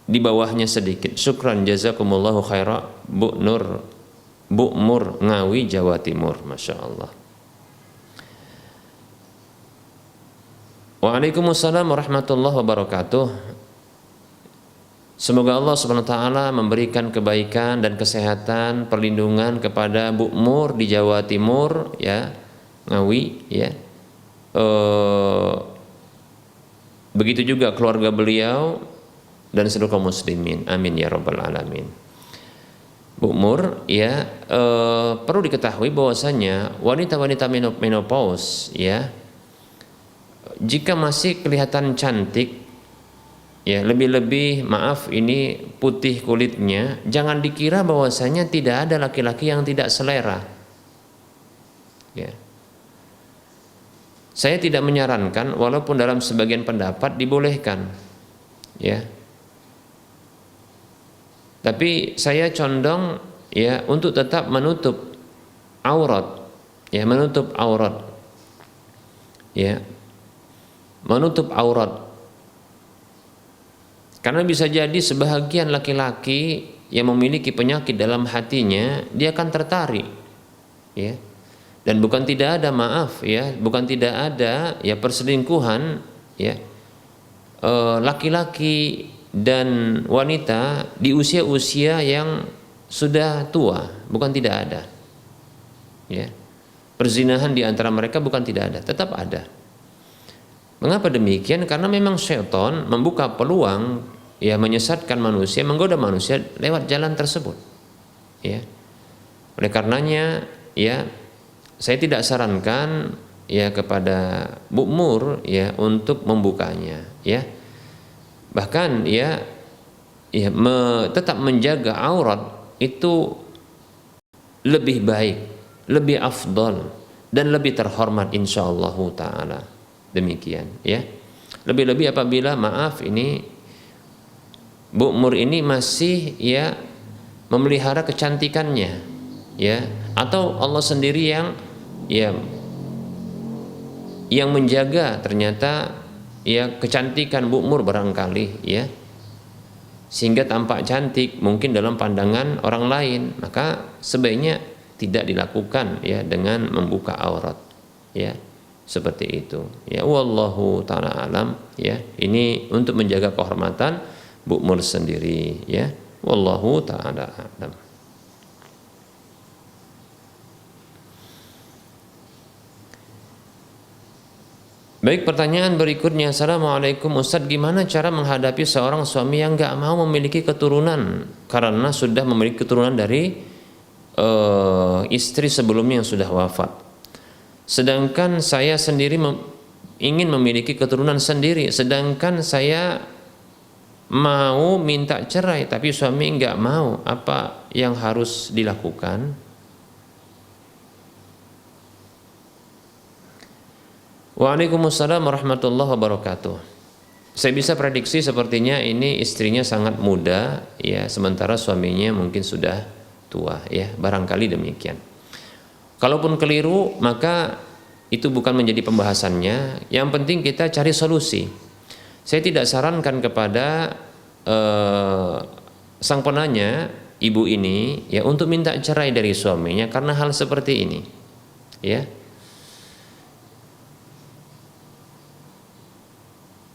di bawahnya sedikit. Syukran jazakumullahu khaira, Bu Mur, Ngawi, Jawa Timur. Masya Allah. Waalaikumsalam warahmatullahi wabarakatuh. Semoga Allah Subhanahu wa taala memberikan kebaikan dan kesehatan, perlindungan kepada Bu Mur di Jawa Timur, ya, Ngawi, ya. Begitu juga keluarga beliau dan seluruh kaum muslimin. Amin ya rabbal alamin. Bu Mur, ya, perlu diketahui bahwasanya wanita-wanita menopause, ya, jika masih kelihatan cantik, ya, lebih-lebih maaf ini putih kulitnya, jangan dikira bahwasanya tidak ada laki-laki yang tidak selera. Ya. Saya tidak menyarankan, walaupun dalam sebagian pendapat dibolehkan, ya. Tapi saya condong, ya, untuk tetap menutup aurat, ya, menutup aurat, ya, menutup aurat. Karena bisa jadi sebahagian laki-laki yang memiliki penyakit dalam hatinya, dia akan tertarik, ya. Dan bukan tidak ada, maaf ya, bukan tidak ada, ya, perselingkuhan, ya, laki-laki dan wanita di usia-usia yang sudah tua, bukan tidak ada, ya. Perzinahan di antara mereka bukan tidak ada, tetap ada. Mengapa demikian? Karena memang syaitan membuka peluang, ya, menyesatkan manusia, menggoda manusia lewat jalan tersebut, ya. Oleh karenanya, ya, saya tidak sarankan, ya, kepada Bu Mur, ya, untuk membukanya, ya. Bahkan, ya, tetap menjaga aurat itu lebih baik, lebih afdal, dan lebih terhormat insyaallah ta'ala. Demikian, ya. Lebih-lebih apabila, maaf ini, Bu Mur ini masih, ya, memelihara kecantikannya, ya, atau Allah sendiri yang, ya, yang menjaga ternyata, ya, kecantikan Bu Mur barangkali, ya, sehingga tampak cantik mungkin dalam pandangan orang lain, maka sebaiknya tidak dilakukan, ya, dengan membuka aurat, ya, seperti itu, ya. Wallahu ta'ala alam, ya. Ini untuk menjaga kehormatan Bu Mur sendiri, ya. Wallahu ta'ala alam. Baik, pertanyaan berikutnya. Assalamualaikum Ustadz, gimana cara menghadapi seorang suami yang gak mau memiliki keturunan karena sudah memiliki keturunan dari istri sebelumnya yang sudah wafat, sedangkan saya sendiri ingin memiliki keturunan sendiri, sedangkan saya mau minta cerai tapi suami gak mau, apa yang harus dilakukan? Waalaikumsalam warahmatullahi wabarakatuh. Saya bisa prediksi sepertinya ini istrinya sangat muda ya, sementara suaminya mungkin sudah tua ya, barangkali demikian. Kalaupun keliru maka itu bukan menjadi pembahasannya. Yang penting kita cari solusi. Saya tidak sarankan kepada sang penanya, ibu ini ya, untuk minta cerai dari suaminya karena hal seperti ini ya.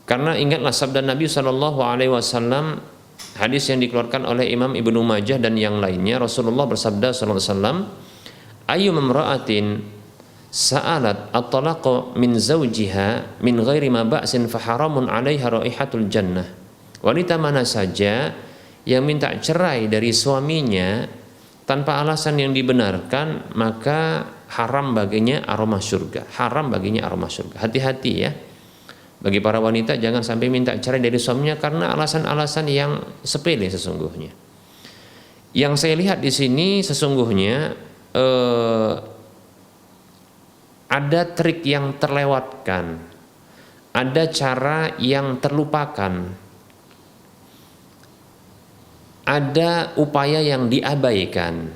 Karena ingatlah sabda Nabi SAW, hadis yang dikeluarkan oleh Imam Ibnu Majah dan yang lainnya, Rasulullah bersabda SAW, ayu memra'atin sa'alat at-talaqa min zawjiha min ghairi ma ba'sin faharamun 'alaiha raihatul jannah. Wanita mana saja yang minta cerai dari suaminya tanpa alasan yang dibenarkan, maka haram baginya aroma surga. Haram baginya aroma surga. Hati-hati ya. Bagi para wanita jangan sampai minta cerai dari suaminya karena alasan-alasan yang sepele sesungguhnya. Yang saya lihat di sini sesungguhnya ada trik yang terlewatkan, ada cara yang terlupakan, ada upaya yang diabaikan,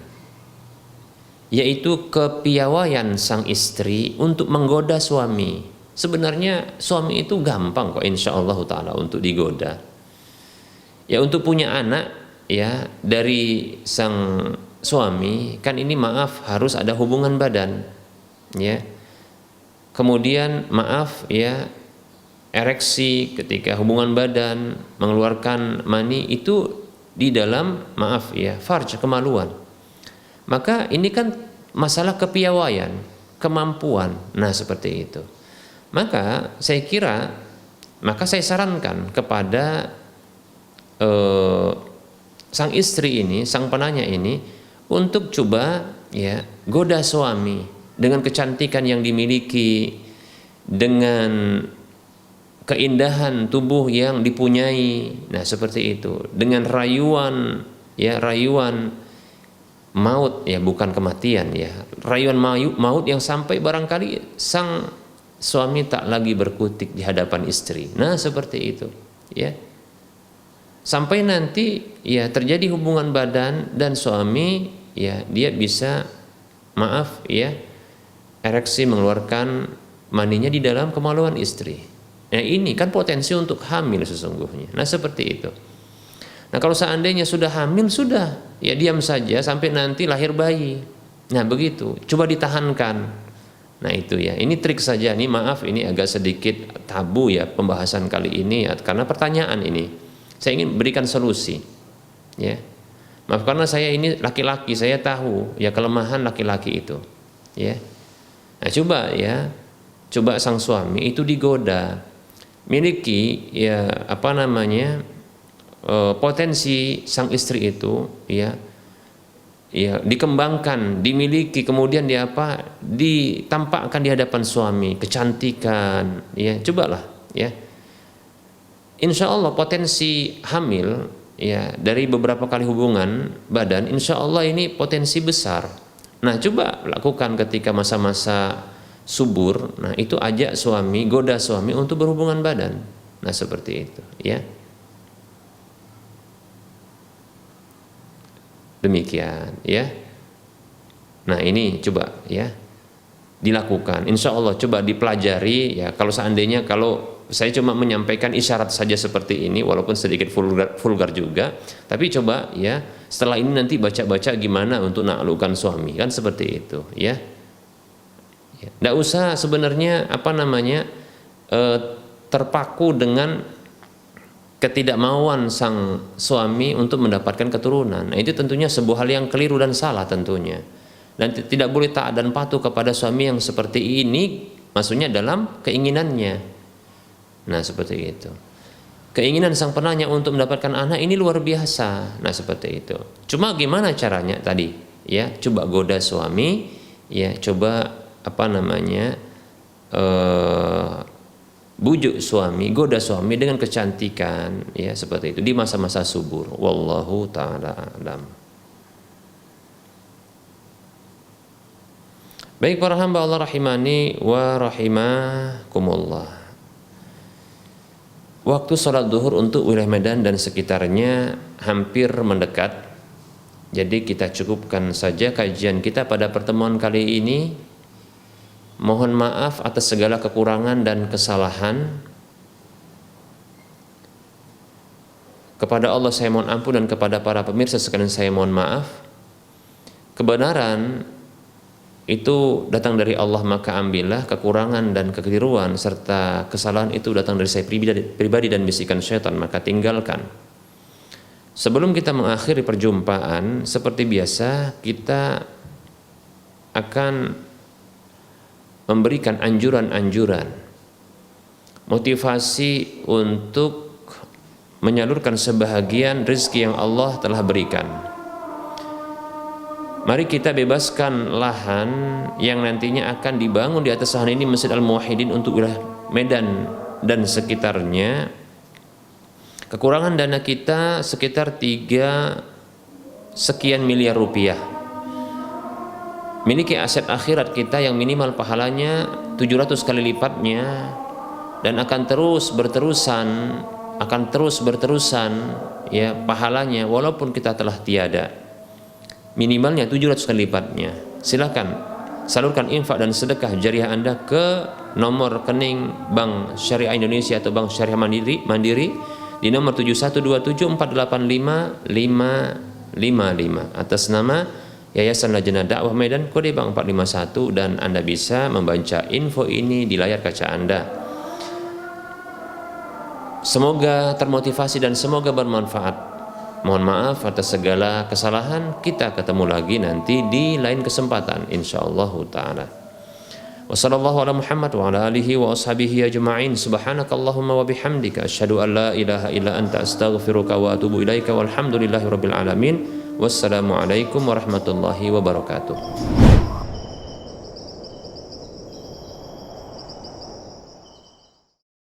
yaitu kepiawaian sang istri untuk menggoda suami. Sebenarnya suami itu gampang kok insyaallah ta'ala untuk digoda. Ya untuk punya anak ya dari sang suami, kan ini maaf harus ada hubungan badan ya. Kemudian maaf ya, ereksi ketika hubungan badan, mengeluarkan mani itu di dalam maaf ya farj, kemaluan. Maka ini kan masalah kepiawaian, kemampuan. Nah seperti itu. Maka saya sarankan kepada sang istri ini, sang penanya ini, untuk coba ya goda suami dengan kecantikan yang dimiliki, dengan keindahan tubuh yang dipunyai. Nah seperti itu, dengan rayuan ya, rayuan maut ya, bukan kematian ya, rayuan maut yang sampai barangkali sang suami tak lagi berkutik di hadapan istri. Nah seperti itu ya, sampai nanti ya terjadi hubungan badan dan suami ya dia bisa maaf ya ereksi, mengeluarkan maninya di dalam kemaluan istri. Nah ini kan potensi untuk hamil sesungguhnya. Nah seperti itu. Nah kalau seandainya sudah hamil, sudah ya diam saja sampai nanti lahir bayi. Nah begitu, coba ditahankan. Nah itu ya, ini trik saja. Ini maaf, ini agak sedikit tabu ya pembahasan kali ini ya, karena pertanyaan ini saya ingin berikan solusi ya. Maaf karena saya ini laki-laki, saya tahu ya kelemahan laki-laki itu ya. Nah coba ya, coba sang suami itu digoda, miliki ya apa namanya potensi sang istri itu ya, ya dikembangkan, dimiliki, kemudian dia apa, ditampakkan di hadapan suami, kecantikan ya, cobalah ya, insya Allah potensi hamil ya dari beberapa kali hubungan badan, insya Allah ini potensi besar. Nah coba lakukan ketika masa-masa subur. Nah itu ajak suami, goda suami untuk berhubungan badan. Nah seperti itu ya. Demikian ya. Nah ini coba ya dilakukan, insya Allah coba dipelajari ya. Kalau seandainya, kalau saya cuma menyampaikan isyarat saja seperti ini, walaupun sedikit vulgar juga, tapi coba ya setelah ini nanti baca-baca gimana untuk naklukkan suami, kan seperti itu ya. Nggak usah sebenarnya apa namanya terpaku dengan ketidakmauan sang suami untuk mendapatkan keturunan. Nah, itu tentunya sebuah hal yang keliru dan salah tentunya. Dan tidak boleh taat dan patuh kepada suami yang seperti ini, maksudnya dalam keinginannya. Nah, seperti itu. Keinginan sang penanya untuk mendapatkan anak ini luar biasa. Nah, seperti itu. Cuma gimana caranya tadi? Ya, coba goda suami, ya, coba apa namanya? Bujuk suami, goda suami dengan kecantikan ya, seperti itu di masa-masa subur. Wallahu taala alam. Baik para hamba Allah rahimani wa rahimakumullah. Waktu sholat duhur untuk wilayah Medan dan sekitarnya hampir mendekat. Jadi kita cukupkan saja kajian kita pada pertemuan kali ini. Mohon maaf atas segala kekurangan dan kesalahan. Kepada Allah saya mohon ampun dan kepada para pemirsa sekalian saya mohon maaf. Kebenaran itu datang dari Allah, maka ambillah. Kekurangan dan kekeliruan serta kesalahan itu datang dari saya pribadi dan bisikan syaitan, maka tinggalkan. Sebelum kita mengakhiri perjumpaan, seperti biasa kita akan memberikan anjuran-anjuran motivasi untuk menyalurkan sebahagian rezeki yang Allah telah berikan. Mari kita bebaskan lahan yang nantinya akan dibangun di atas lahan ini Masjid Al-Muwahhidin untuk wilayah Medan dan sekitarnya. Kekurangan dana kita sekitar 3 sekian miliar rupiah. Miliki aset akhirat kita yang minimal pahalanya 700 kali lipatnya dan akan terus berterusan ya pahalanya walaupun kita telah tiada. Minimalnya 700 kali lipatnya. Silakan salurkan infak dan sedekah jariah Anda ke nomor rekening Bank Syariah Indonesia atau Bank Syariah Mandiri di nomor 7127488555 atas nama Yayasan Lajnah Dakwah Medan, kode bank 451, dan Anda bisa membaca info ini di layar kaca Anda. Semoga termotivasi dan semoga bermanfaat. Mohon maaf atas segala kesalahan. Kita ketemu lagi nanti di lain kesempatan insyaallah taala. Wassallallahu ala Muhammad wa ala alihi wa ashabihi ajma'in. Subhanakallahumma wa bihamdika asyhadu an la ilaha illa anta astaghfiruka wa atubu ilaika walhamdulillahi rabbil alamin. Wassalamualaikum warahmatullahi wabarakatuh.